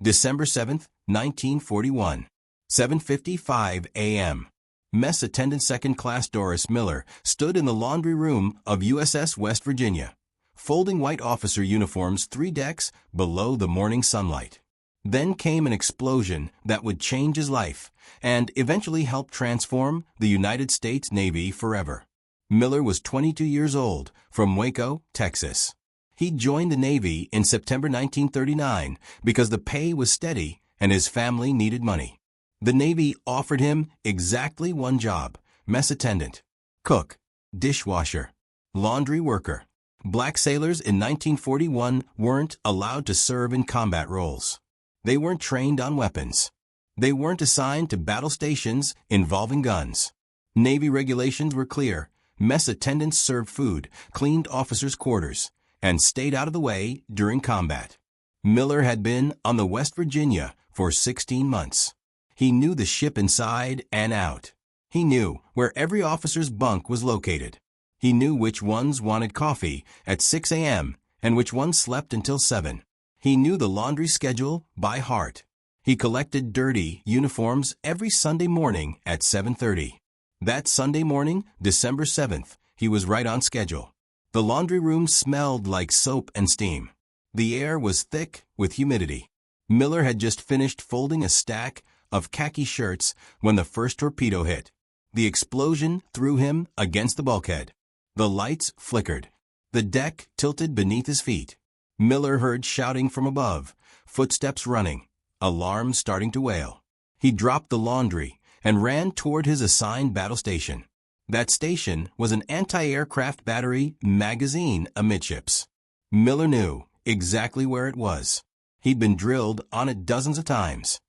December 7, 1941, 7:55 a.m. Mess attendant second class Doris Miller stood in the laundry room of USS West Virginia, folding white officer uniforms 3 decks below the morning sunlight. Then came an explosion that would change his life and eventually help transform the United States Navy forever. Miller was 22 years old, from Waco, Texas. He joined the Navy in September 1939 because the pay was steady and his family needed money. The Navy offered him exactly one job: mess attendant, cook, dishwasher, laundry worker. Black sailors in 1941 weren't allowed to serve in combat roles. They weren't trained on weapons. They weren't assigned to battle stations involving guns. Navy regulations were clear. Mess attendants served food, cleaned officers' quarters, and stayed out of the way during combat. Miller had been on the West Virginia for 16 months. He knew the ship inside and out. He knew where every officer's bunk was located. He knew which ones wanted coffee at 6 a.m. and which ones slept until 7. He knew the laundry schedule by heart. He collected dirty uniforms every Sunday morning at 7:30. That Sunday morning, December 7th, he was right on schedule. The laundry room smelled like soap and steam. The air was thick with humidity. Miller had just finished folding a stack of khaki shirts when the first torpedo hit. The explosion threw him against the bulkhead. The lights flickered. The deck tilted beneath his feet. Miller heard shouting from above, footsteps running, alarms starting to wail. He dropped the laundry and ran toward his assigned battle station. That station was an anti-aircraft battery magazine amidships. Miller knew exactly where it was. He'd been drilled on it dozens of times.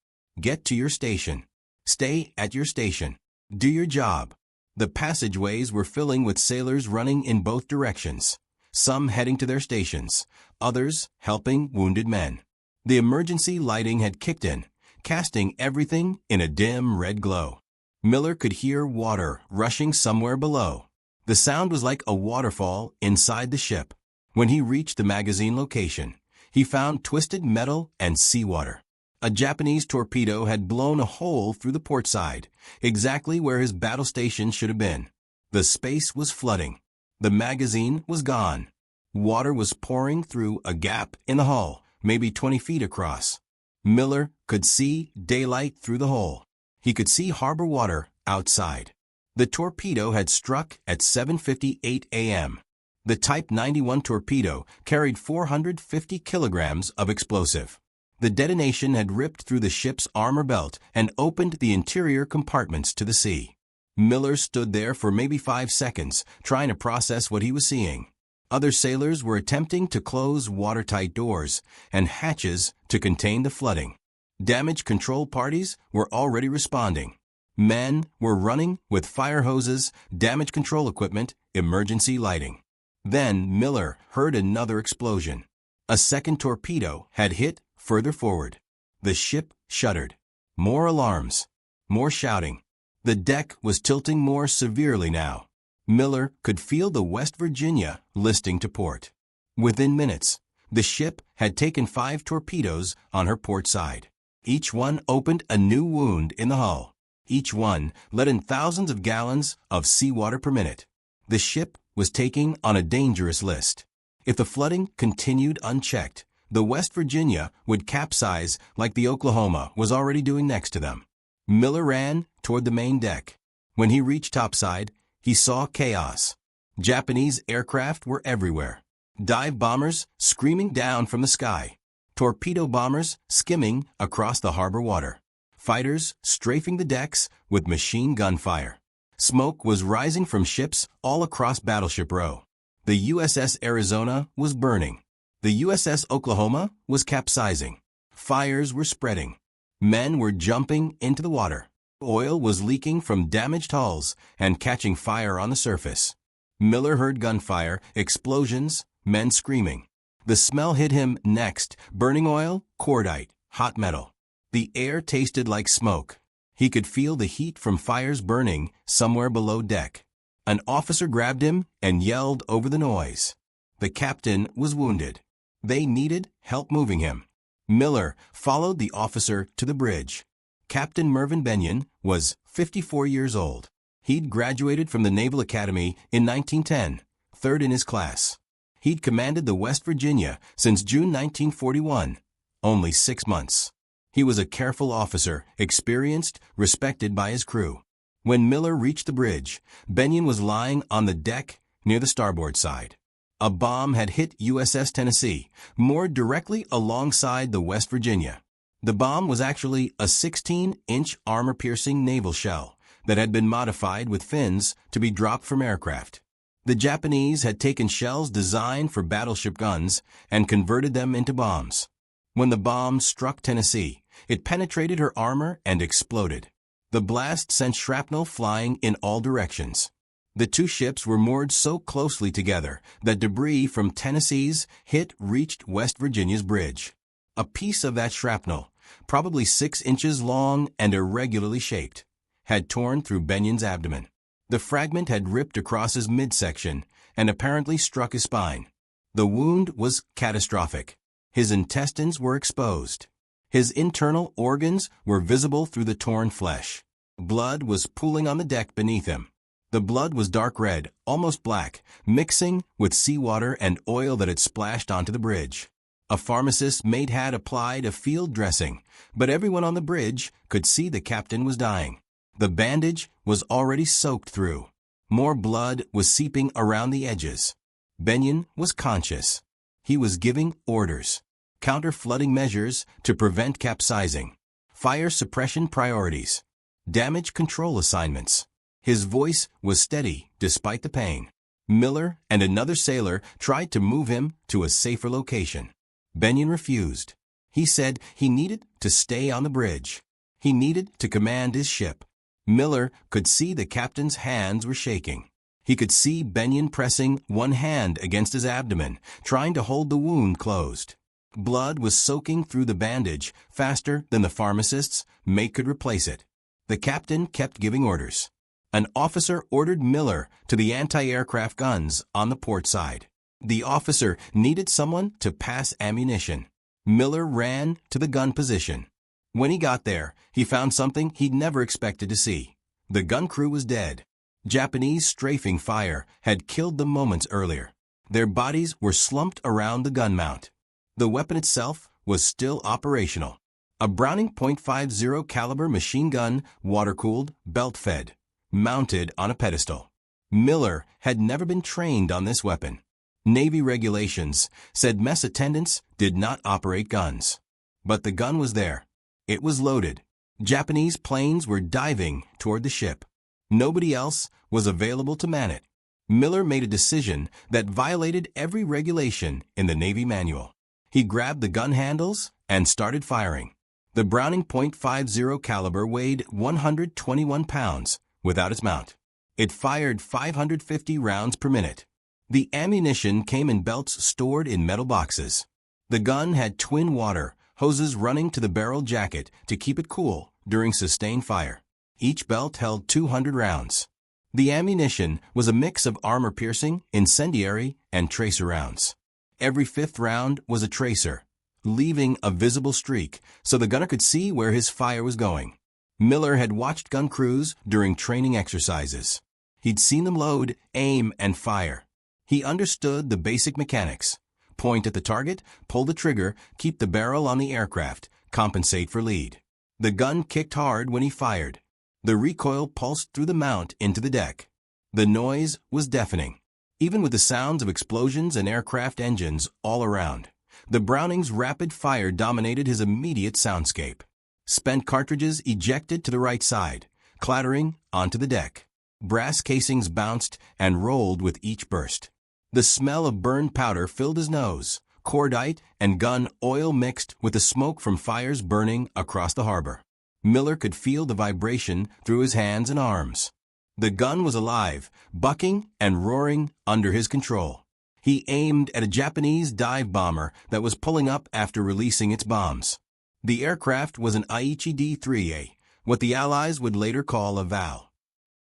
Get to your station. Stay at your station. Do your job. The passageways were filling with sailors running in both directions, some heading to their stations, others helping wounded men. The emergency lighting had kicked in, casting everything in a dim red glow. Miller could hear water rushing somewhere below. The sound was like a waterfall inside the ship. When he reached the magazine location, he found twisted metal and seawater. A Japanese torpedo had blown a hole through the port side, exactly where his battle station should have been. The space was flooding. The magazine was gone. Water was pouring through a gap in the hull, maybe 20 feet across. Miller could see daylight through the hole. He could see harbor water outside. The torpedo had struck at 7:58 a.m. The Type 91 torpedo carried 450 kilograms of explosive. The detonation had ripped through the ship's armor belt and opened the interior compartments to the sea. Miller stood there for maybe 5 seconds, trying to process what he was seeing. Other sailors were attempting to close watertight doors and hatches to contain the flooding. Damage control parties were already responding. Men were running with fire hoses, damage control equipment, emergency lighting. Then Miller heard another explosion. A second torpedo had hit further forward. The ship shuddered. More alarms. More shouting. The deck was tilting more severely now. Miller could feel the West Virginia listing to port. Within minutes, the ship had taken 5 torpedoes on her port side. Each one opened a new wound in the hull. Each one let in thousands of gallons of seawater per minute. The ship was taking on a dangerous list. If the flooding continued unchecked, the West Virginia would capsize like the Oklahoma was already doing next to them. Miller ran toward the main deck. When he reached topside, he saw chaos. Japanese aircraft were everywhere. Dive bombers screaming down from the sky. Torpedo bombers skimming across the harbor water. Fighters strafing the decks with machine gun fire. Smoke was rising from ships all across Battleship Row. The USS Arizona was burning. The USS Oklahoma was capsizing. Fires were spreading. Men were jumping into the water. Oil was leaking from damaged hulls and catching fire on the surface. Miller heard gunfire, explosions, men screaming. The smell hit him next: burning oil, cordite, hot metal. The air tasted like smoke. He could feel the heat from fires burning somewhere below deck. An officer grabbed him and yelled over the noise. The captain was wounded. They needed help moving him. Miller followed the officer to the bridge. Captain Mervyn Benyon was 54 years old. He'd graduated from the Naval Academy in 1910, third in his class. He'd commanded the West Virginia since June 1941, only 6 months. He was a careful officer, experienced, respected by his crew. When Miller reached the bridge, Benyon was lying on the deck near the starboard side. A bomb had hit USS Tennessee, moored directly alongside the West Virginia. The bomb was actually a 16-inch armor-piercing naval shell that had been modified with fins to be dropped from aircraft. The Japanese had taken shells designed for battleship guns and converted them into bombs. When the bomb struck Tennessee, it penetrated her armor and exploded. The blast sent shrapnel flying in all directions. The two ships were moored so closely together that debris from Tennessee's hit reached West Virginia's bridge. A piece of that shrapnel, probably 6 inches long and irregularly shaped, had torn through Benyon's abdomen. The fragment had ripped across his midsection and apparently struck his spine. The wound was catastrophic. His intestines were exposed. His internal organs were visible through the torn flesh. Blood was pooling on the deck beneath him. The blood was dark red, almost black, mixing with seawater and oil that had splashed onto the bridge. A pharmacist's mate had applied a field dressing, but everyone on the bridge could see the captain was dying. The bandage was already soaked through. More blood was seeping around the edges. Benyon was conscious. He was giving orders. Counter-flooding measures to prevent capsizing. Fire suppression priorities. Damage control assignments. His voice was steady despite the pain. Miller and another sailor tried to move him to a safer location. Benyon refused. He said he needed to stay on the bridge. He needed to command his ship. Miller could see the captain's hands were shaking. He could see Benyon pressing one hand against his abdomen, trying to hold the wound closed. Blood was soaking through the bandage faster than the pharmacist's mate could replace it. The captain kept giving orders. An officer ordered Miller to the anti-aircraft guns on the port side. The officer needed someone to pass ammunition. Miller ran to the gun position. When he got there, he found something he'd never expected to see. The gun crew was dead. Japanese strafing fire had killed them moments earlier. Their bodies were slumped around the gun mount. The weapon itself was still operational. A Browning .50 caliber machine gun, water-cooled, belt-fed, mounted on a pedestal. Miller had never been trained on this weapon. Navy regulations said mess attendants did not operate guns. But the gun was there. It was loaded. Japanese planes were diving toward the ship. Nobody else was available to man it. Miller made a decision that violated every regulation in the Navy manual. He grabbed the gun handles and started firing. The Browning .50 caliber weighed 121 pounds without its mount. It fired 550 rounds per minute. The ammunition came in belts stored in metal boxes. The gun had twin water hoses running to the barrel jacket to keep it cool during sustained fire. Each belt held 200 rounds. The ammunition was a mix of armor-piercing, incendiary, and tracer rounds. Every fifth round was a tracer, leaving a visible streak so the gunner could see where his fire was going. Miller had watched gun crews during training exercises. He'd seen them load, aim, and fire. He understood the basic mechanics. Point at the target, pull the trigger, keep the barrel on the aircraft, compensate for lead. The gun kicked hard when he fired. The recoil pulsed through the mount into the deck. The noise was deafening. Even with the sounds of explosions and aircraft engines all around, the Browning's rapid fire dominated his immediate soundscape. Spent cartridges ejected to the right side, clattering onto the deck. Brass casings bounced and rolled with each burst. The smell of burned powder filled his nose. Cordite and gun oil mixed with the smoke from fires burning across the harbor. Miller could feel the vibration through his hands and arms. The gun was alive, bucking and roaring under his control. He aimed at a Japanese dive bomber that was pulling up after releasing its bombs. The aircraft was an Aichi D-3A, what the Allies would later call a VAL.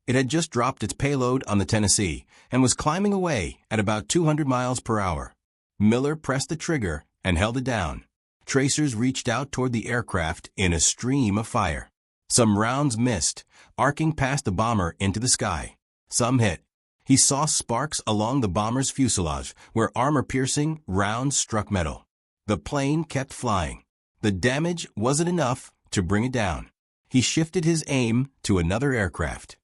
It had just dropped its payload on the Tennessee and was climbing away at about 200 miles per hour. Miller pressed the trigger and held it down. Tracers reached out toward the aircraft in a stream of fire. Some rounds missed, arcing past the bomber into the sky. Some hit. He saw sparks along the bomber's fuselage, where armor-piercing rounds struck metal. The plane kept flying. The damage wasn't enough to bring it down. He shifted his aim to another aircraft.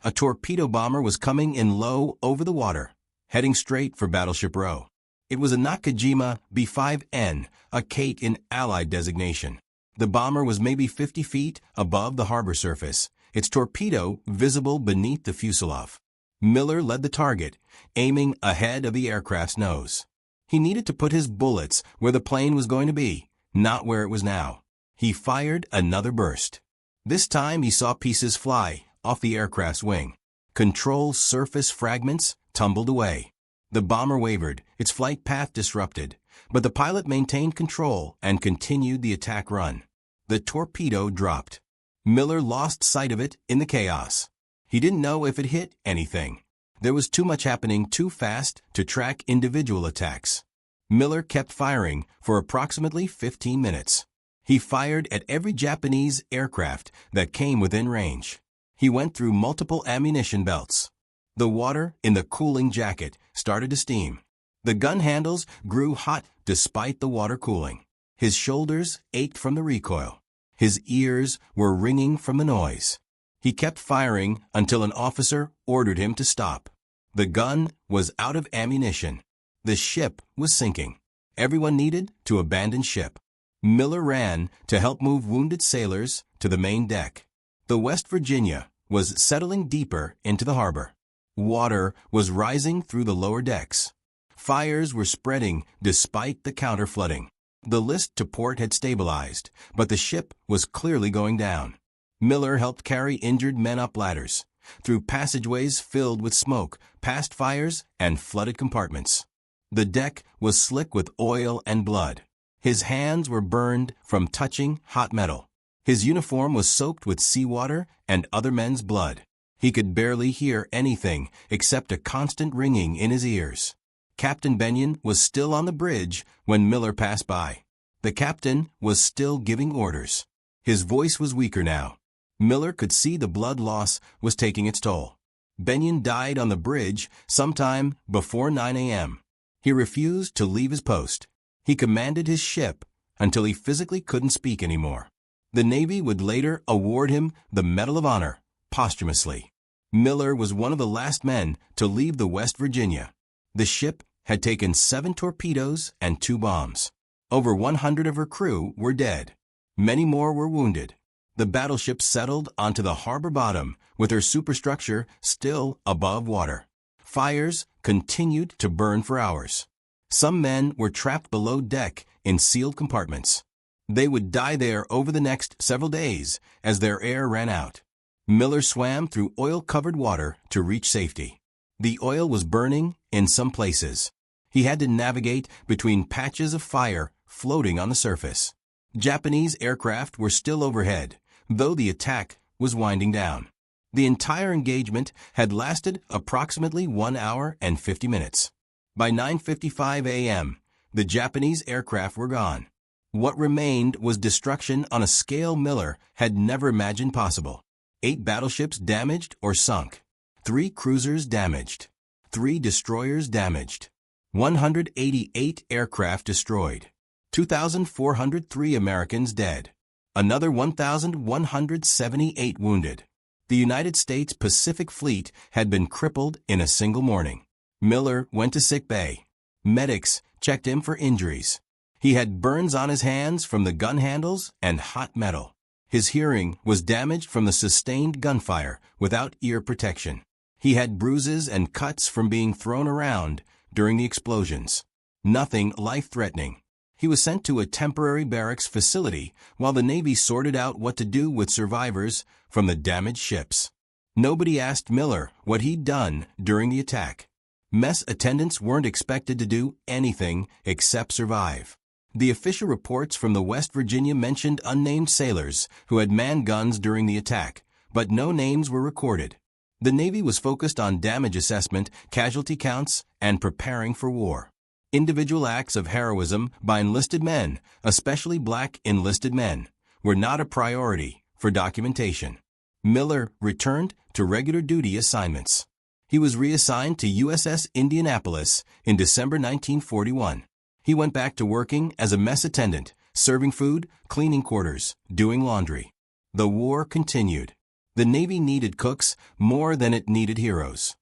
A torpedo bomber was coming in low over the water, heading straight for Battleship Row. It was a Nakajima B-5N, a Kate in Allied designation. The bomber was maybe 50 feet above the harbor surface, its torpedo visible beneath the fuselage. Miller led the target, aiming ahead of the aircraft's nose. He needed to put his bullets where the plane was going to be, not where it was now. He fired another burst. This time he saw pieces fly off the aircraft's wing. Control surface fragments tumbled away. The bomber wavered, its flight path disrupted, but the pilot maintained control and continued the attack run. The torpedo dropped. Miller lost sight of it in the chaos. He didn't know if it hit anything. There was too much happening too fast to track individual attacks. Miller kept firing for approximately 15 minutes. He fired at every Japanese aircraft that came within range. He went through multiple ammunition belts. The water in the cooling jacket started to steam. The gun handles grew hot despite the water cooling. His shoulders ached from the recoil. His ears were ringing from the noise. He kept firing until an officer ordered him to stop. The gun was out of ammunition. The ship was sinking. Everyone needed to abandon ship. Miller ran to help move wounded sailors to the main deck. The West Virginia was settling deeper into the harbor. Water was rising through the lower decks. Fires were spreading despite the counter-flooding. The list to port had stabilized, but the ship was clearly going down. Miller helped carry injured men up ladders, through passageways filled with smoke, past fires and flooded compartments. The deck was slick with oil and blood. His hands were burned from touching hot metal. His uniform was soaked with seawater and other men's blood. He could barely hear anything except a constant ringing in his ears. Captain Benyon was still on the bridge when Miller passed by. The captain was still giving orders. His voice was weaker now. Miller could see the blood loss was taking its toll. Benyon died on the bridge sometime before 9 a.m. He refused to leave his post. He commanded his ship until he physically couldn't speak anymore. The Navy would later award him the Medal of Honor, posthumously. Miller was one of the last men to leave the West Virginia. The ship had taken 7 torpedoes and 2 bombs. Over 100 of her crew were dead. Many more were wounded. The battleship settled onto the harbor bottom with her superstructure still above water. Fires continued to burn for hours. Some men were trapped below deck in sealed compartments. They would die there over the next several days as their air ran out. Miller swam through oil-covered water to reach safety. The oil was burning in some places. He had to navigate between patches of fire floating on the surface. Japanese aircraft were still overhead, though the attack was winding down. The entire engagement had lasted approximately 1 hour and 50 minutes. By 9:55 a.m., the Japanese aircraft were gone. What remained was destruction on a scale Miller had never imagined possible. 8 battleships damaged or sunk. 3 cruisers damaged. 3 destroyers damaged. 188 aircraft destroyed. 2,403 Americans dead. Another 1,178 wounded. The United States Pacific Fleet had been crippled in a single morning. Miller went to sick bay. Medics checked him for injuries. He had burns on his hands from the gun handles and hot metal. His hearing was damaged from the sustained gunfire without ear protection. He had bruises and cuts from being thrown around during the explosions. Nothing life-threatening. He was sent to a temporary barracks facility while the Navy sorted out what to do with survivors from the damaged ships. Nobody asked Miller what he'd done during the attack. Mess attendants weren't expected to do anything except survive. The official reports from the West Virginia mentioned unnamed sailors who had manned guns during the attack, but no names were recorded. The Navy was focused on damage assessment, casualty counts, and preparing for war. Individual acts of heroism by enlisted men, especially black enlisted men, were not a priority for documentation. Miller returned to regular duty assignments. He was reassigned to USS Indianapolis in December 1941. He went back to working as a mess attendant, serving food, cleaning quarters, doing laundry. The war continued. The Navy needed cooks more than it needed heroes.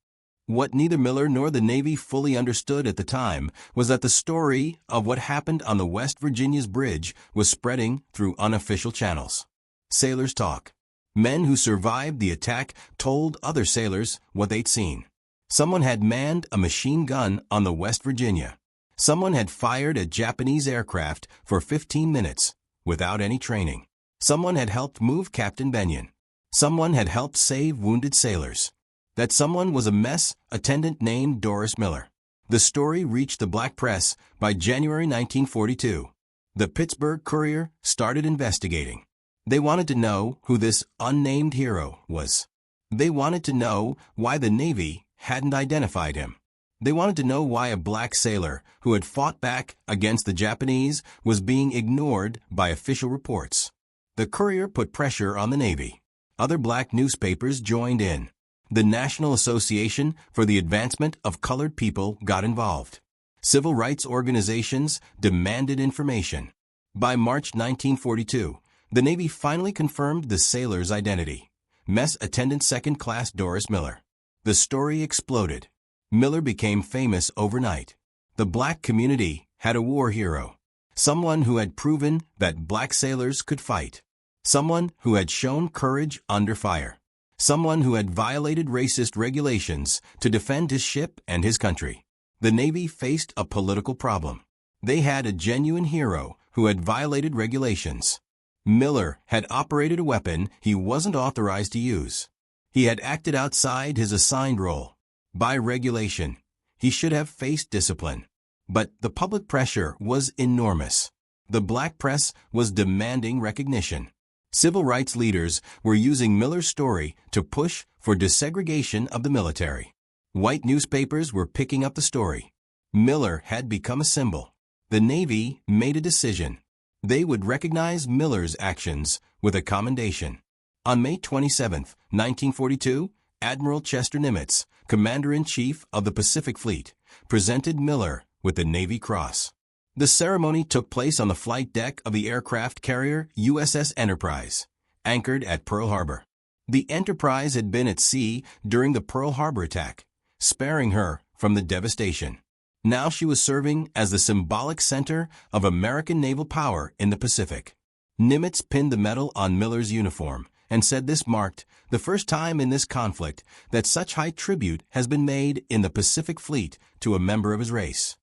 What neither Miller nor the Navy fully understood at the time was that the story of what happened on the West Virginia's bridge was spreading through unofficial channels. Sailors talk. Men who survived the attack told other sailors what they'd seen. Someone had manned a machine gun on the West Virginia. Someone had fired a Japanese aircraft for 15 minutes without any training. Someone had helped move Captain Benyon. Someone had helped save wounded sailors. That someone was a mess attendant named Doris Miller. The story reached the black press by January 1942. The Pittsburgh Courier started investigating. They wanted to know who this unnamed hero was. They wanted to know why the Navy hadn't identified him. They wanted to know why a black sailor who had fought back against the Japanese was being ignored by official reports. The Courier put pressure on the Navy. Other black newspapers joined in. The National Association for the Advancement of Colored People got involved. Civil rights organizations demanded information. By March 1942, the Navy finally confirmed the sailor's identity. Mess Attendant Second Class Doris Miller. The story exploded. Miller became famous overnight. The black community had a war hero. Someone who had proven that black sailors could fight. Someone who had shown courage under fire. Someone who had violated racist regulations to defend his ship and his country. The Navy faced a political problem. They had a genuine hero who had violated regulations. Miller had operated a weapon he wasn't authorized to use. He had acted outside his assigned role. By regulation, he should have faced discipline. But the public pressure was enormous. The black press was demanding recognition. Civil rights leaders were using Miller's story to push for desegregation of the military. White newspapers were picking up the story. Miller had become a symbol. The Navy made a decision. They would recognize Miller's actions with a commendation. On May 27, 1942, Admiral Chester Nimitz, Commander-in-Chief of the Pacific Fleet, presented Miller with the Navy Cross. The ceremony took place on the flight deck of the aircraft carrier USS Enterprise, anchored at Pearl Harbor. The Enterprise had been at sea during the Pearl Harbor attack, sparing her from the devastation. Now she was serving as the symbolic center of American naval power in the Pacific. Nimitz pinned the medal on Miller's uniform and said this marked the first time in this conflict that such high tribute has been made in the Pacific Fleet to a member of his race.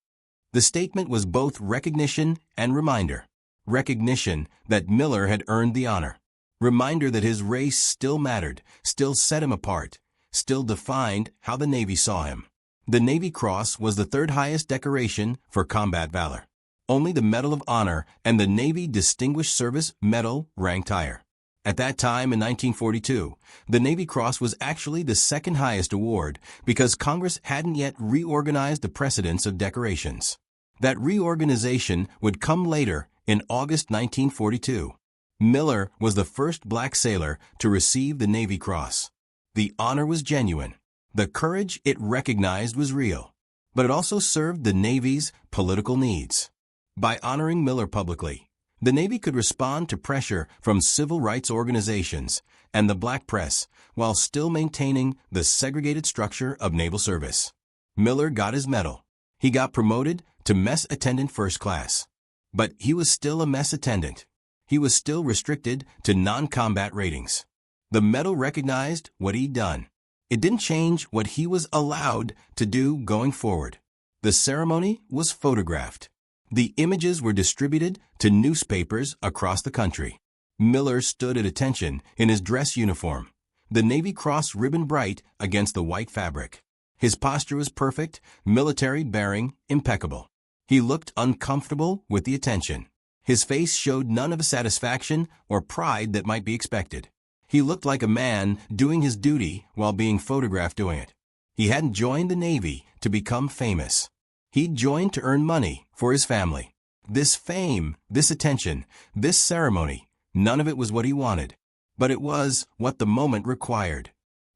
The statement was both recognition and reminder. Recognition that Miller had earned the honor. Reminder that his race still mattered, still set him apart, still defined how the Navy saw him. The Navy Cross was the third highest decoration for combat valor. Only the Medal of Honor and the Navy Distinguished Service Medal ranked higher. At that time in 1942, the Navy Cross was actually the second highest award because Congress hadn't yet reorganized the precedence of decorations. That reorganization would come later in August 1942. Miller was the first black sailor to receive the Navy Cross. The honor was genuine. The courage it recognized was real. But it also served the Navy's political needs. By honoring Miller publicly, the Navy could respond to pressure from civil rights organizations and the black press while still maintaining the segregated structure of naval service. Miller got his medal. He got promoted to Mess Attendant First Class. But he was still a mess attendant. He was still restricted to non-combat ratings. The medal recognized what he'd done. It didn't change what he was allowed to do going forward. The ceremony was photographed. The images were distributed to newspapers across the country. Miller stood at attention in his dress uniform, the Navy Cross ribbon bright against the white fabric. His posture was perfect, military bearing impeccable. He looked uncomfortable with the attention. His face showed none of the satisfaction or pride that might be expected. He looked like a man doing his duty while being photographed doing it. He hadn't joined the Navy to become famous. He'd joined to earn money for his family. This fame, this attention, this ceremony, none of it was what he wanted. But it was what the moment required.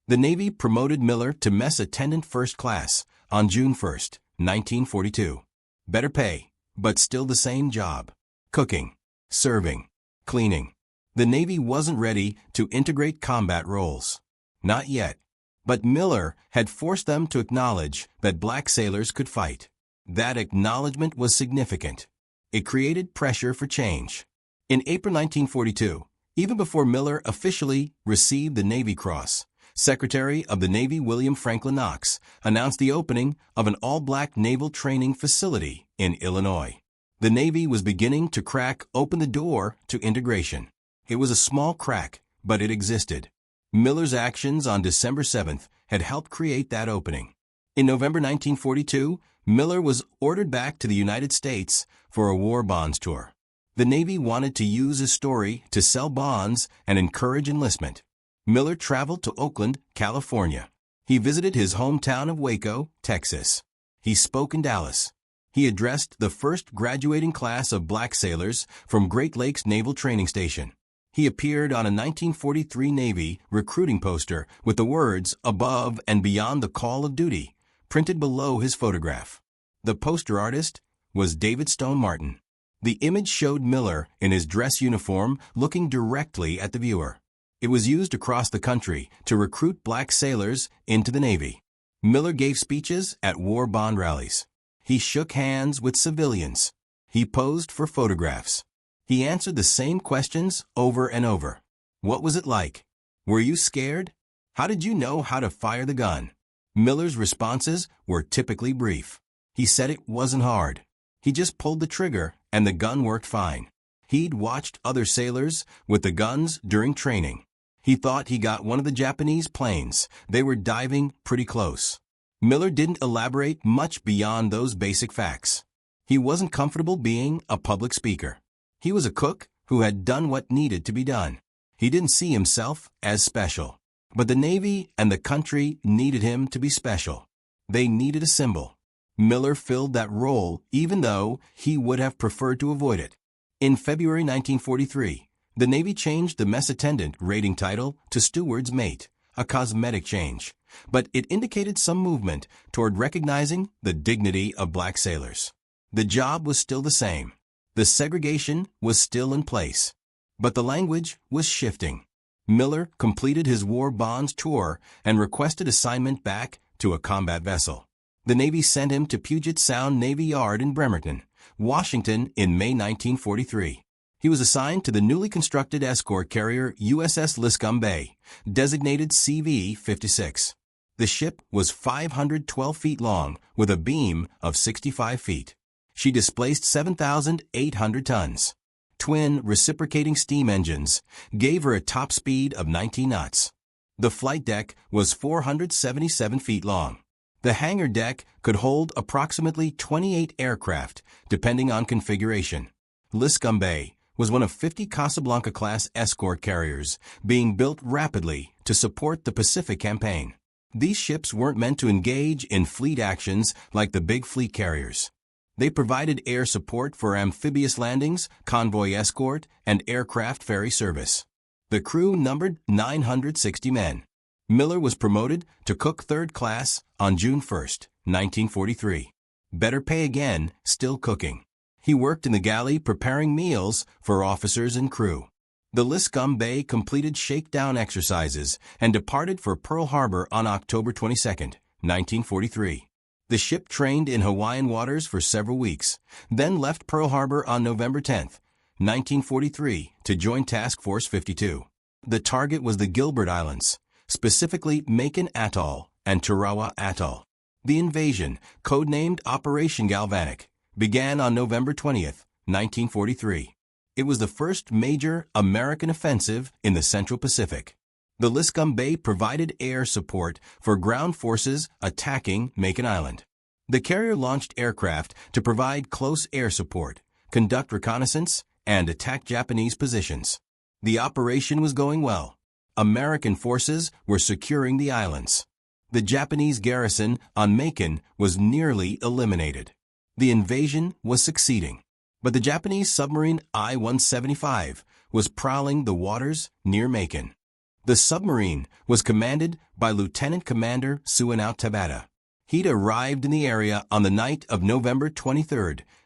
The Navy promoted Miller to Mess Attendant First Class on June 1, 1942. Better pay, but still the same job. Cooking, serving, cleaning. The Navy wasn't ready to integrate combat roles. Not yet. But Miller had forced them to acknowledge that black sailors could fight. That acknowledgement was significant. It created pressure for change. In April 1942, even before Miller officially received the Navy Cross, Secretary of the Navy William Franklin Knox announced the opening of an all-black naval training facility in Illinois. The Navy was beginning to crack open the door to integration. It was a small crack, but it existed. Miller's actions on December 7th had helped create that opening. In November 1942, Miller was ordered back to the United States for a war bonds tour. The Navy wanted to use his story to sell bonds and encourage enlistment. Miller traveled to Oakland, California. He visited his hometown of Waco, Texas. He spoke in Dallas. He addressed the first graduating class of black sailors from Great Lakes Naval Training Station. He appeared on a 1943 Navy recruiting poster with the words "Above and Beyond the Call of Duty" printed below his photograph. The poster artist was David Stone Martin. The image showed Miller in his dress uniform looking directly at the viewer. It was used across the country to recruit black sailors into the Navy. Miller gave speeches at war bond rallies. He shook hands with civilians. He posed for photographs. He answered the same questions over and over. What was it like? Were you scared? How did you know how to fire the gun? Miller's responses were typically brief. He said it wasn't hard. He just pulled the trigger and the gun worked fine. He'd watched other sailors with the guns during training. He thought he got one of the Japanese planes. They were diving pretty close. Miller didn't elaborate much beyond those basic facts. He wasn't comfortable being a public speaker. He was a cook who had done what needed to be done. He didn't see himself as special. But the Navy and the country needed him to be special. They needed a symbol. Miller filled that role even though he would have preferred to avoid it. In February 1943, the Navy changed the mess attendant rating title to steward's mate, a cosmetic change, but it indicated some movement toward recognizing the dignity of black sailors. The job was still the same. The segregation was still in place, but the language was shifting. Miller completed his war bonds tour and requested assignment back to a combat vessel. The Navy sent him to Puget Sound Navy Yard in Bremerton, Washington in May 1943. He was assigned to the newly constructed escort carrier USS Liscum Bay, designated CV-56. The ship was 512 feet long with a beam of 65 feet. She displaced 7,800 tons. Twin reciprocating steam engines gave her a top speed of 19 knots. The flight deck was 477 feet long. The hangar deck could hold approximately 28 aircraft, depending on configuration. Liscum Bay was one of 50 Casablanca-class escort carriers being built rapidly to support the Pacific campaign. These ships weren't meant to engage in fleet actions like the big fleet carriers. They provided air support for amphibious landings, convoy escort, and aircraft ferry service. The crew numbered 960 men. Miller was promoted to cook third class on June 1, 1943. Better pay again, still cooking. He worked in the galley preparing meals for officers and crew. The Liscum Bay completed shakedown exercises and departed for Pearl Harbor on October 22, 1943. The ship trained in Hawaiian waters for several weeks, then left Pearl Harbor on November 10, 1943, to join Task Force 52. The target was the Gilbert Islands, specifically Macon Atoll and Tarawa Atoll. The invasion, codenamed Operation Galvanic, began on November 20, 1943. It was the first major American offensive in the Central Pacific. The Liscum Bay provided air support for ground forces attacking Macon Island. The carrier launched aircraft to provide close air support, conduct reconnaissance, and attack Japanese positions. The operation was going well. American forces were securing the islands. The Japanese garrison on Macon was nearly eliminated. The invasion was succeeding. But the Japanese submarine I-175 was prowling the waters near Macon. The submarine was commanded by Lieutenant Commander Suenao Tabata. He'd arrived in the area on the night of November 23,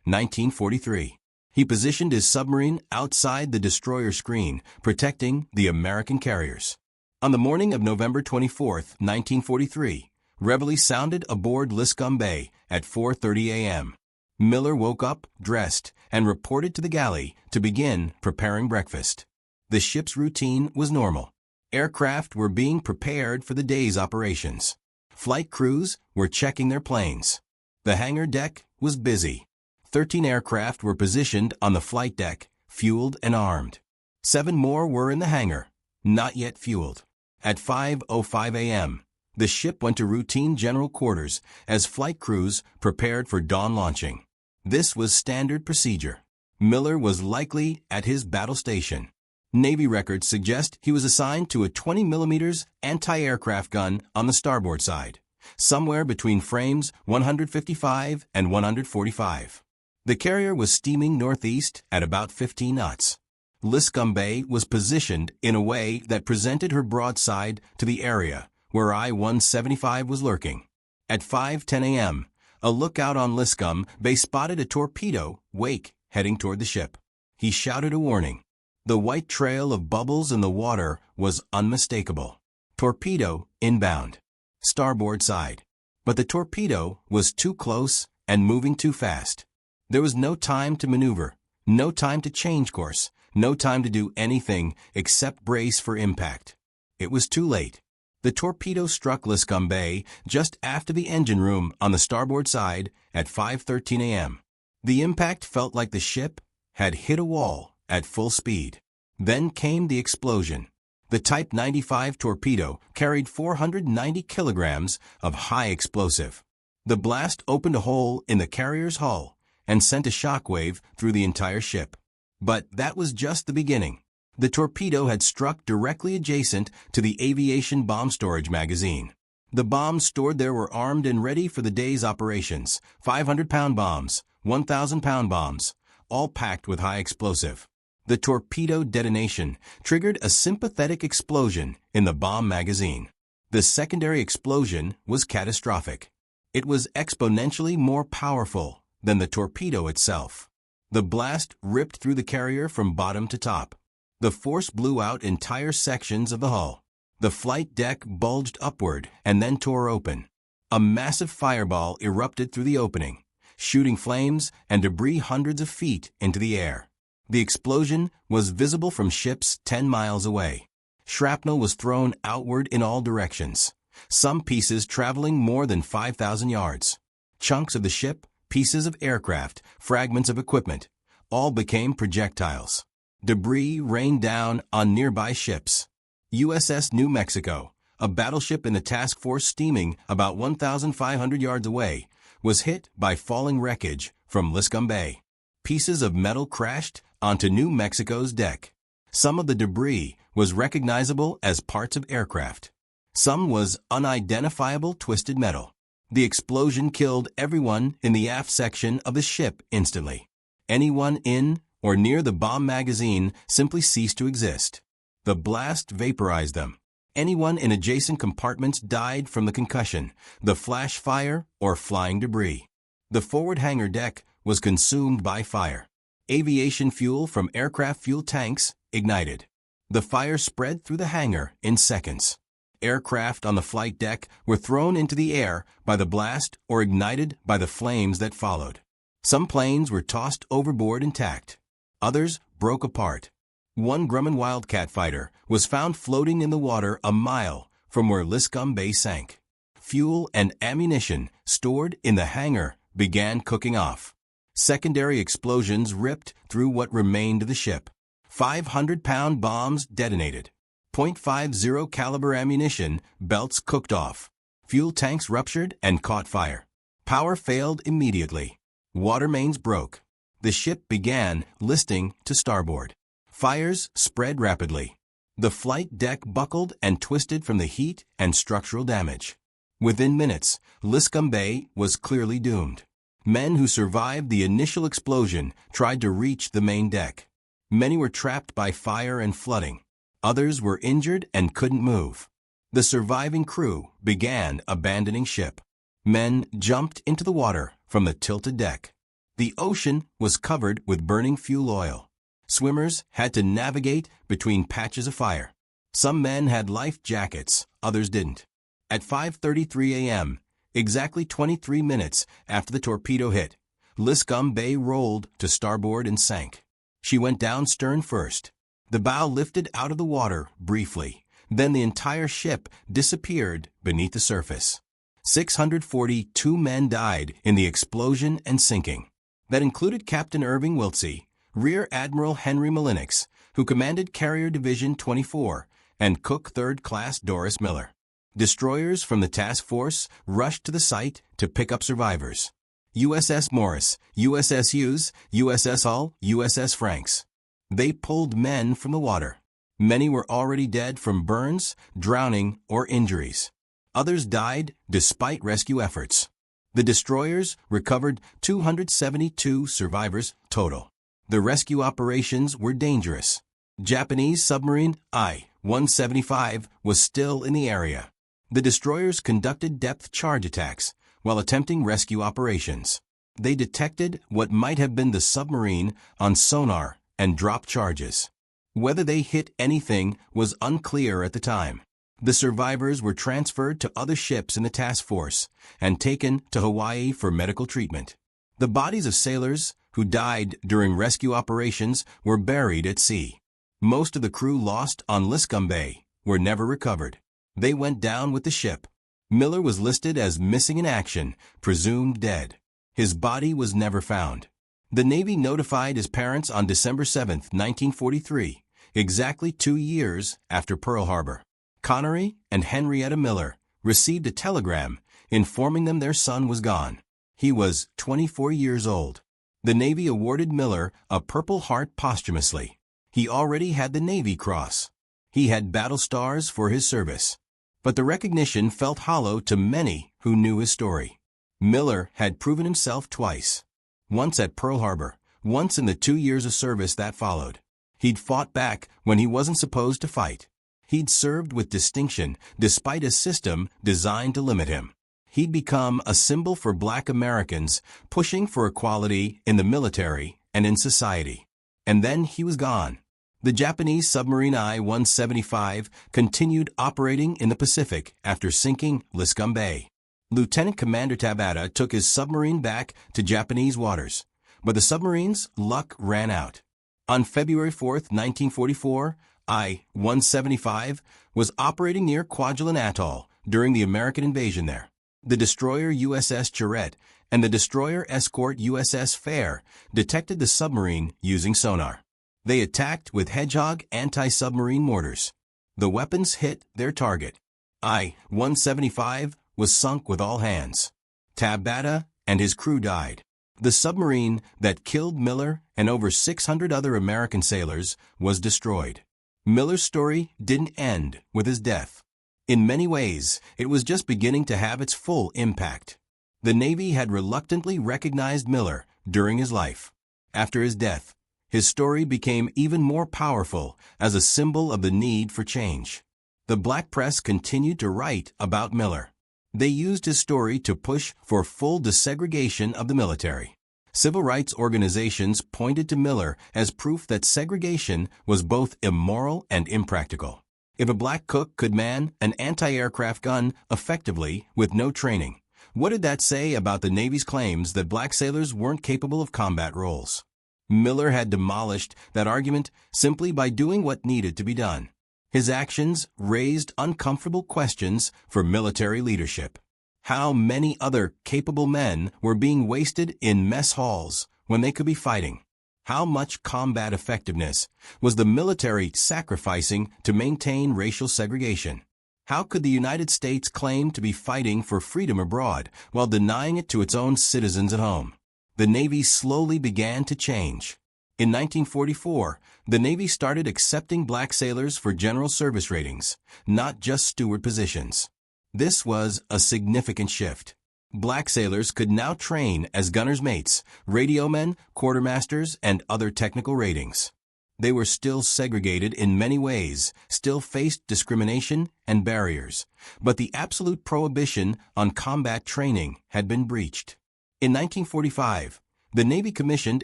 1943. He positioned his submarine outside the destroyer screen, protecting the American carriers. On the morning of November 24, 1943, reveille sounded aboard Liscum Bay at 4:30 a.m. Miller woke up, dressed, and reported to the galley to begin preparing breakfast. The ship's routine was normal. Aircraft were being prepared for the day's operations. Flight crews were checking their planes. The hangar deck was busy. 13 aircraft were positioned on the flight deck, fueled and armed. 7 more were in the hangar, not yet fueled. At 5:05 a.m., the ship went to routine general quarters as flight crews prepared for dawn launching. This was standard procedure. Miller was likely at his battle station. Navy records suggest he was assigned to a 20 mm anti-aircraft gun on the starboard side, somewhere between frames 155 and 145. The carrier was steaming northeast at about 15 knots. Liscum Bay was positioned in a way that presented her broadside to the area where I-175 was lurking. At 5:10 a.m., a lookout on Liscum Bay spotted a torpedo wake heading toward the ship. He shouted a warning. The white trail of bubbles in the water was unmistakable. Torpedo inbound. Starboard side. But the torpedo was too close and moving too fast. There was no time to maneuver, no time to change course, no time to do anything except brace for impact. It was too late. The torpedo struck Liscum Bay just after the engine room on the starboard side at 5:13 a.m. The impact felt like the ship had hit a wall at full speed. Then came the explosion. The Type 95 torpedo carried 490 kilograms of high explosive. The blast opened a hole in the carrier's hull and sent a shockwave through the entire ship. But that was just the beginning. The torpedo had struck directly adjacent to the aviation bomb storage magazine. The bombs stored there were armed and ready for the day's operations, 500-pound bombs, 1,000-pound bombs, all packed with high explosive. The torpedo detonation triggered a sympathetic explosion in the bomb magazine. The secondary explosion was catastrophic. It was exponentially more powerful than the torpedo itself. The blast ripped through the carrier from bottom to top. The force blew out entire sections of the hull. The flight deck bulged upward and then tore open. A massive fireball erupted through the opening, shooting flames and debris hundreds of feet into the air. The explosion was visible from ships 10 miles away. Shrapnel was thrown outward in all directions, some pieces traveling more than 5,000 yards. Chunks of the ship, pieces of aircraft, fragments of equipment, all became projectiles. Debris rained down on nearby ships. USS New Mexico, a battleship in the task force steaming about 1,500 yards away, was hit by falling wreckage from Liscum Bay. Pieces of metal crashed onto New Mexico's deck. Some of the debris was recognizable as parts of aircraft. Some was unidentifiable twisted metal. The explosion killed everyone in the aft section of the ship instantly. Anyone in or near the bomb magazine simply ceased to exist. The blast vaporized them. Anyone in adjacent compartments died from the concussion, the flash fire, or flying debris. The forward hangar deck was consumed by fire. Aviation fuel from aircraft fuel tanks ignited. The fire spread through the hangar in seconds. Aircraft on the flight deck were thrown into the air by the blast or ignited by the flames that followed. Some planes were tossed overboard intact. Others broke apart. One Grumman Wildcat fighter was found floating in the water a mile from where Liscum Bay sank. Fuel and ammunition stored in the hangar began cooking off. Secondary explosions ripped through what remained of the ship. 500-pound bombs detonated. .50 caliber ammunition belts cooked off. Fuel tanks ruptured and caught fire. Power failed immediately. Water mains broke. The ship began listing to starboard. Fires spread rapidly. The flight deck buckled and twisted from the heat and structural damage. Within minutes, Liscum Bay was clearly doomed. Men who survived the initial explosion tried to reach the main deck. Many were trapped by fire and flooding. Others were injured and couldn't move. The surviving crew began abandoning ship. Men jumped into the water from the tilted deck. The ocean was covered with burning fuel oil. Swimmers had to navigate between patches of fire. Some men had life jackets, others didn't. At 5:33 a.m., exactly 23 minutes after the torpedo hit, Liscum Bay rolled to starboard and sank. She went down stern first. The bow lifted out of the water briefly. Then the entire ship disappeared beneath the surface. 642 men died in the explosion and sinking. That included Captain Irving Wiltsey, Rear Admiral Henry Mullinix, who commanded Carrier Division 24, and Cook Third Class Doris Miller. Destroyers from the task force rushed to the site to pick up survivors. USS Morris, USS Hughes, USS Hull, USS Franks. They pulled men from the water. Many were already dead from burns, drowning, or injuries. Others died despite rescue efforts. The destroyers recovered 272 survivors total. The rescue operations were dangerous. Japanese submarine I-175 was still in the area. The destroyers conducted depth charge attacks while attempting rescue operations. They detected what might have been the submarine on sonar and dropped charges. Whether they hit anything was unclear at the time. The survivors were transferred to other ships in the task force and taken to Hawaii for medical treatment. The bodies of sailors who died during rescue operations were buried at sea. Most of the crew lost on Liscum Bay were never recovered. They went down with the ship. Miller was listed as missing in action, presumed dead. His body was never found. The Navy notified his parents on December 7, 1943, exactly 2 years after Pearl Harbor. Connery and Henrietta Miller received a telegram informing them their son was gone. He was 24 years old. The Navy awarded Miller a Purple Heart posthumously. He already had the Navy Cross. He had battle stars for his service. But the recognition felt hollow to many who knew his story. Miller had proven himself twice. Once at Pearl Harbor, once in the 2 years of service that followed. He'd fought back when he wasn't supposed to fight. He'd served with distinction despite a system designed to limit him. He'd become a symbol for Black Americans pushing for equality in the military and in society. And then he was gone. The Japanese submarine I-175 continued operating in the Pacific after sinking Liscum Bay. Lieutenant Commander Tabata took his submarine back to Japanese waters, but the submarine's luck ran out. On February 4, 1944, I-175 was operating near Kwajalein Atoll during the American invasion there. The destroyer USS Charette and the destroyer escort USS Fair detected the submarine using sonar. They attacked with Hedgehog anti-submarine mortars. The weapons hit their target. I-175 was sunk with all hands. Tabata and his crew died. The submarine that killed Miller and over 600 other American sailors was destroyed. Miller's story didn't end with his death. In many ways, it was just beginning to have its full impact. The Navy had reluctantly recognized Miller during his life. After his death, his story became even more powerful as a symbol of the need for change. The black press continued to write about Miller. They used his story to push for full desegregation of the military. Civil rights organizations pointed to Miller as proof that segregation was both immoral and impractical. If a black cook could man an anti-aircraft gun effectively with no training, what did that say about the Navy's claims that black sailors weren't capable of combat roles? Miller had demolished that argument simply by doing what needed to be done. His actions raised uncomfortable questions for military leadership. How many other capable men were being wasted in mess halls when they could be fighting? How much combat effectiveness was the military sacrificing to maintain racial segregation? How could the United States claim to be fighting for freedom abroad while denying it to its own citizens at home? The Navy slowly began to change. In 1944, the Navy started accepting black sailors for general service ratings, not just steward positions. This was a significant shift. Black sailors could now train as gunner's mates, radiomen, quartermasters, and other technical ratings. They were still segregated in many ways, still faced discrimination and barriers, but the absolute prohibition on combat training had been breached. In 1945, the Navy commissioned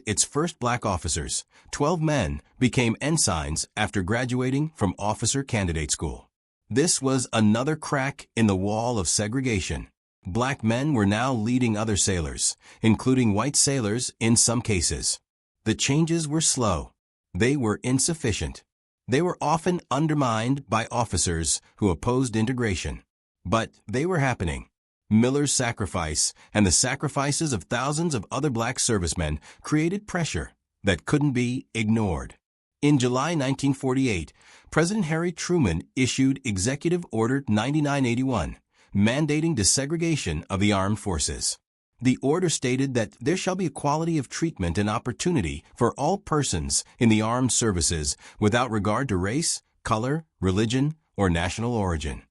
its first black officers. 12 men became ensigns after graduating from Officer Candidate School. This was another crack in the wall of segregation. Black men were now leading other sailors, including white sailors in some cases. The changes were slow. They were insufficient. They were often undermined by officers who opposed integration. But they were happening. Miller's sacrifice and the sacrifices of thousands of other black servicemen created pressure that couldn't be ignored. In July 1948, President Harry Truman issued Executive Order 9981, mandating desegregation of the armed forces. The order stated that there shall be equality of treatment and opportunity for all persons in the armed services without regard to race, color, religion, or national origin.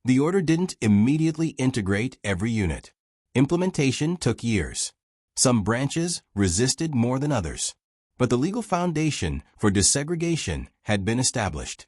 The order didn't immediately integrate every unit. Implementation took years. Some branches resisted more than others. But the legal foundation for desegregation had been established.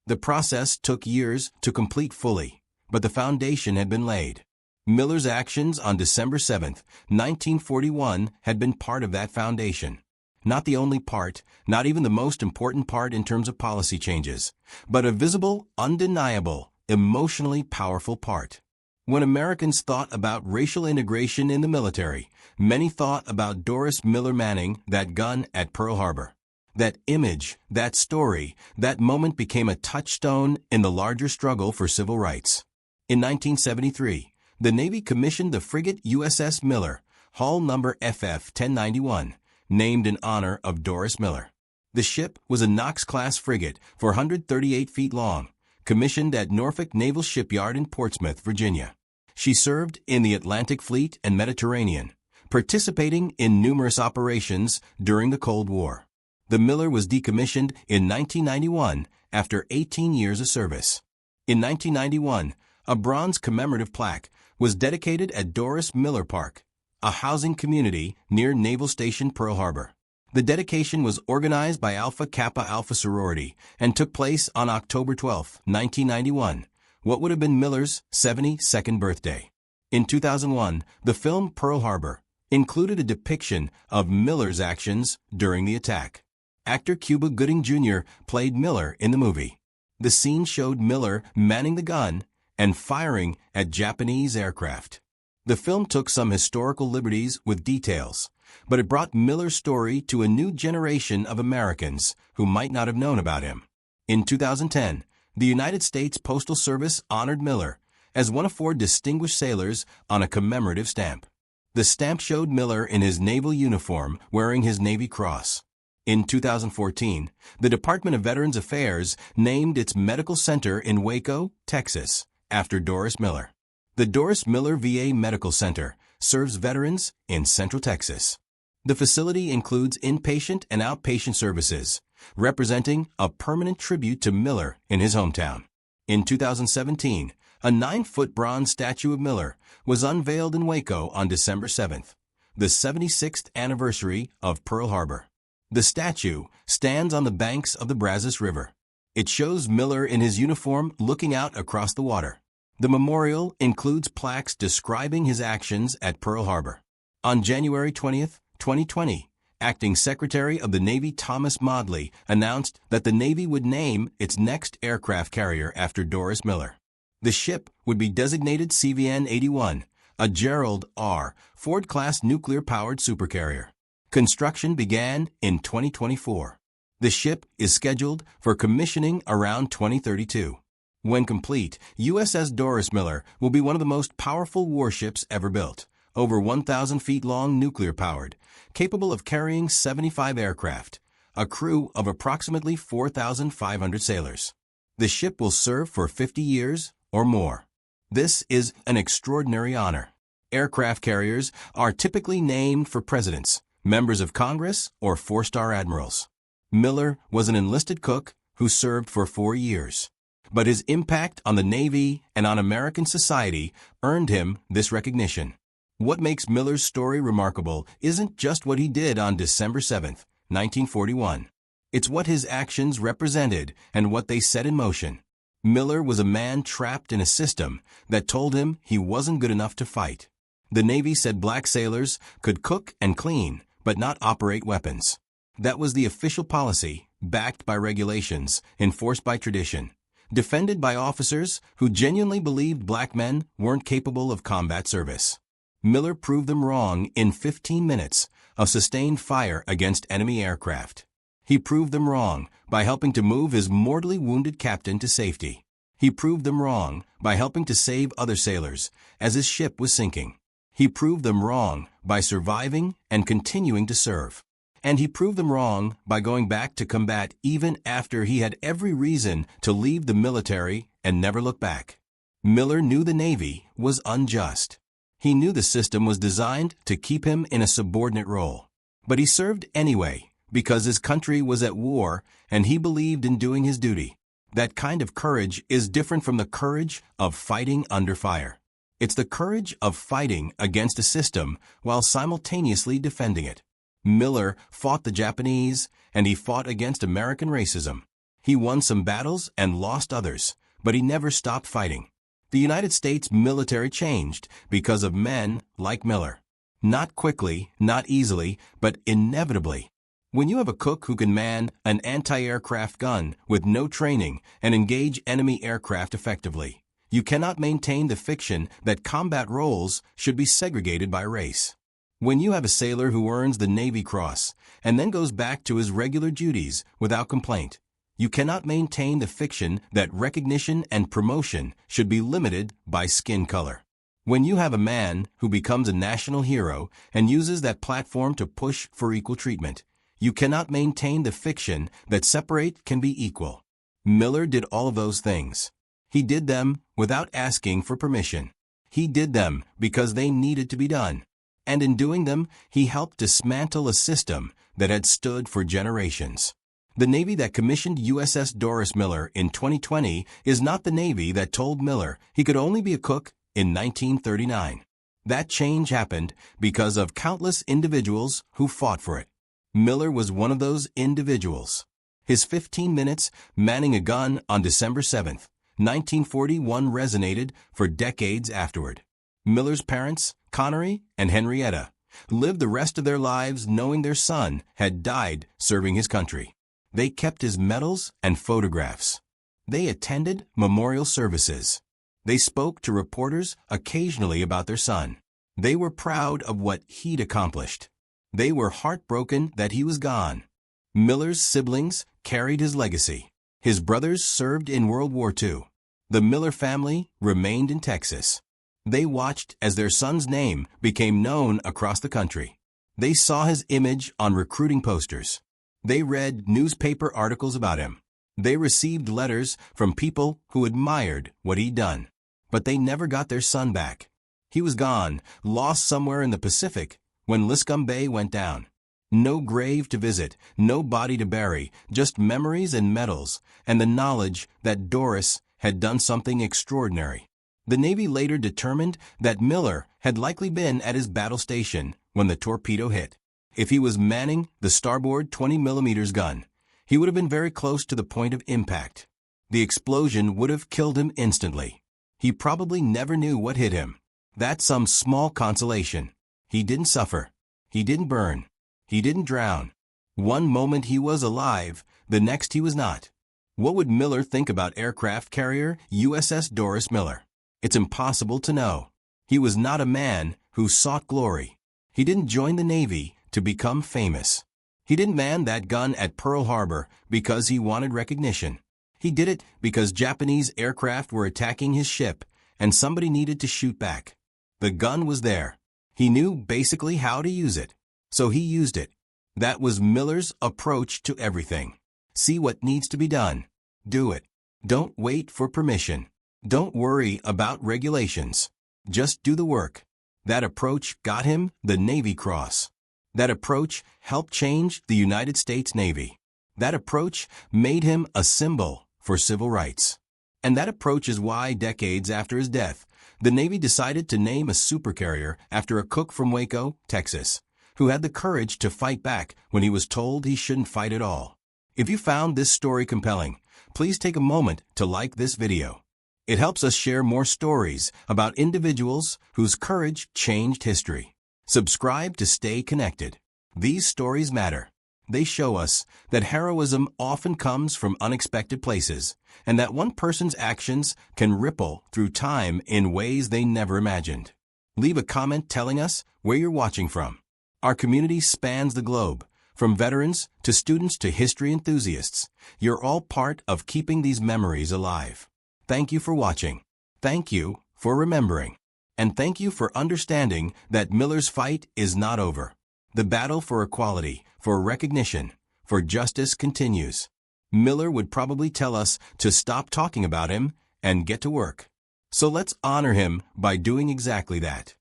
The process took years to complete fully, but the foundation had been laid. Miller's actions on December 7, 1941 had been part of that foundation. Not the only part, not even the most important part in terms of policy changes, but a visible, undeniable, emotionally powerful part. When Americans thought about racial integration in the military, many thought about Doris Miller manning that gun at Pearl Harbor. That image, that story, that moment became a touchstone in the larger struggle for civil rights. In 1973, the Navy commissioned the frigate USS Miller, hull number FF-1091, named in honor of Doris Miller. The ship was a Knox-class frigate, 438 feet long, commissioned at Norfolk Naval Shipyard in Portsmouth, Virginia. She served in the Atlantic Fleet and Mediterranean, participating in numerous operations during the Cold War. The Miller was decommissioned in 1991 after 18 years of service. In 1991, a bronze commemorative plaque was dedicated at Doris Miller Park, a housing community near Naval Station Pearl Harbor. The dedication was organized by Alpha Kappa Alpha sorority and took place on October 12, 1991, what would have been Miller's 72nd birthday. In 2001, the film Pearl Harbor included a depiction of Miller's actions during the attack. Actor Cuba Gooding Jr. played Miller in the movie. The scene showed Miller manning the gun and firing at Japanese aircraft. The film took some historical liberties with details, but it brought Miller's story to a new generation of Americans who might not have known about him. In 2010, the United States Postal Service honored Miller as one of 4 distinguished sailors on a commemorative stamp. The stamp showed Miller in his naval uniform wearing his Navy Cross. In 2014, the Department of Veterans Affairs named its medical center in Waco, Texas, after Doris Miller. The Doris Miller VA Medical Center serves veterans in Central Texas. The facility includes inpatient and outpatient services, representing a permanent tribute to Miller in his hometown. In 2017, a 9-foot bronze statue of Miller was unveiled in Waco on December 7th, the 76th anniversary of Pearl Harbor. The statue stands on the banks of the Brazos River. It shows Miller in his uniform looking out across the water. The memorial includes plaques describing his actions at Pearl Harbor. On January 20, 2020, Acting Secretary of the Navy Thomas Modly announced that the Navy would name its next aircraft carrier after Doris Miller. The ship would be designated CVN-81, a Gerald R. Ford-class nuclear-powered supercarrier. Construction began in 2024. The ship is scheduled for commissioning around 2032. When complete, USS Doris Miller will be one of the most powerful warships ever built, over 1,000 feet long nuclear-powered, capable of carrying 75 aircraft, a crew of approximately 4,500 sailors. The ship will serve for 50 years or more. This is an extraordinary honor. Aircraft carriers are typically named for presidents, members of Congress, or 4-star admirals. Miller was an enlisted cook who served for 4 years. But his impact on the Navy and on American society earned him this recognition. What makes Miller's story remarkable isn't just what he did on December 7, 1941. It's what his actions represented and what they set in motion. Miller was a man trapped in a system that told him he wasn't good enough to fight. The Navy said black sailors could cook and clean, but not operate weapons. That was the official policy, backed by regulations, enforced by tradition, defended by officers who genuinely believed black men weren't capable of combat service. Miller proved them wrong in 15 minutes of sustained fire against enemy aircraft. He proved them wrong by helping to move his mortally wounded captain to safety. He proved them wrong by helping to save other sailors as his ship was sinking. He proved them wrong by surviving and continuing to serve. And he proved them wrong by going back to combat even after he had every reason to leave the military and never look back. Miller knew the Navy was unjust. He knew the system was designed to keep him in a subordinate role. But he served anyway because his country was at war and he believed in doing his duty. That kind of courage is different from the courage of fighting under fire. It's the courage of fighting against a system while simultaneously defending it. Miller fought the Japanese, and he fought against American racism. He won some battles and lost others, but he never stopped fighting. The United States military changed because of men like Miller. Not quickly, not easily, but inevitably. When you have a cook who can man an anti-aircraft gun with no training and engage enemy aircraft effectively, you cannot maintain the fiction that combat roles should be segregated by race. When you have a sailor who earns the Navy Cross and then goes back to his regular duties without complaint, you cannot maintain the fiction that recognition and promotion should be limited by skin color. When you have a man who becomes a national hero and uses that platform to push for equal treatment, you cannot maintain the fiction that separate can be equal. Miller did all of those things. He did them without asking for permission. He did them because they needed to be done. And in doing them, he helped dismantle a system that had stood for generations. The Navy that commissioned USS Doris Miller in 2020 is not the Navy that told Miller he could only be a cook in 1939. That change happened because of countless individuals who fought for it. Miller was one of those individuals. His 15 minutes manning a gun on December 7th, 1941 resonated for decades afterward. Miller's parents, Connery and Henrietta, lived the rest of their lives knowing their son had died serving his country. They kept his medals and photographs. They attended memorial services. They spoke to reporters occasionally about their son. They were proud of what he'd accomplished. They were heartbroken that he was gone. Miller's siblings carried his legacy. His brothers served in World War II. The Miller family remained in Texas. They watched as their son's name became known across the country. They saw his image on recruiting posters. They read newspaper articles about him. They received letters from people who admired what he'd done. But they never got their son back. He was gone, lost somewhere in the Pacific, when Liscum Bay went down. No grave to visit, no body to bury, just memories and medals, and the knowledge that Doris had done something extraordinary. The Navy later determined that Miller had likely been at his battle station when the torpedo hit. If he was manning the starboard 20mm gun, he would have been very close to the point of impact. The explosion would have killed him instantly. He probably never knew what hit him. That's some small consolation. He didn't suffer. He didn't burn. He didn't drown. One moment he was alive, the next he was not. What would Miller think about aircraft carrier USS Doris Miller? It's impossible to know. He was not a man who sought glory. He didn't join the Navy to become famous. He didn't man that gun at Pearl Harbor because he wanted recognition. He did it because Japanese aircraft were attacking his ship and somebody needed to shoot back. The gun was there. He knew basically how to use it. So he used it. That was Miller's approach to everything. See what needs to be done. Do it. Don't wait for permission. Don't worry about regulations. Just do the work. That approach got him the Navy Cross. That approach helped change the United States Navy. That approach made him a symbol for civil rights. And that approach is why, decades after his death, the Navy decided to name a supercarrier after a cook from Waco, Texas, who had the courage to fight back when he was told he shouldn't fight at all. If you found this story compelling, please take a moment to like this video. It helps us share more stories about individuals whose courage changed history. Subscribe to stay connected. These stories matter. They show us that heroism often comes from unexpected places, and that one person's actions can ripple through time in ways they never imagined. Leave a comment telling us where you're watching from. Our community spans the globe, from veterans to students to history enthusiasts. You're all part of keeping these memories alive. Thank you for watching. Thank you for remembering. And thank you for understanding that Miller's fight is not over. The battle for equality, for recognition, for justice continues. Miller would probably tell us to stop talking about him and get to work. So let's honor him by doing exactly that.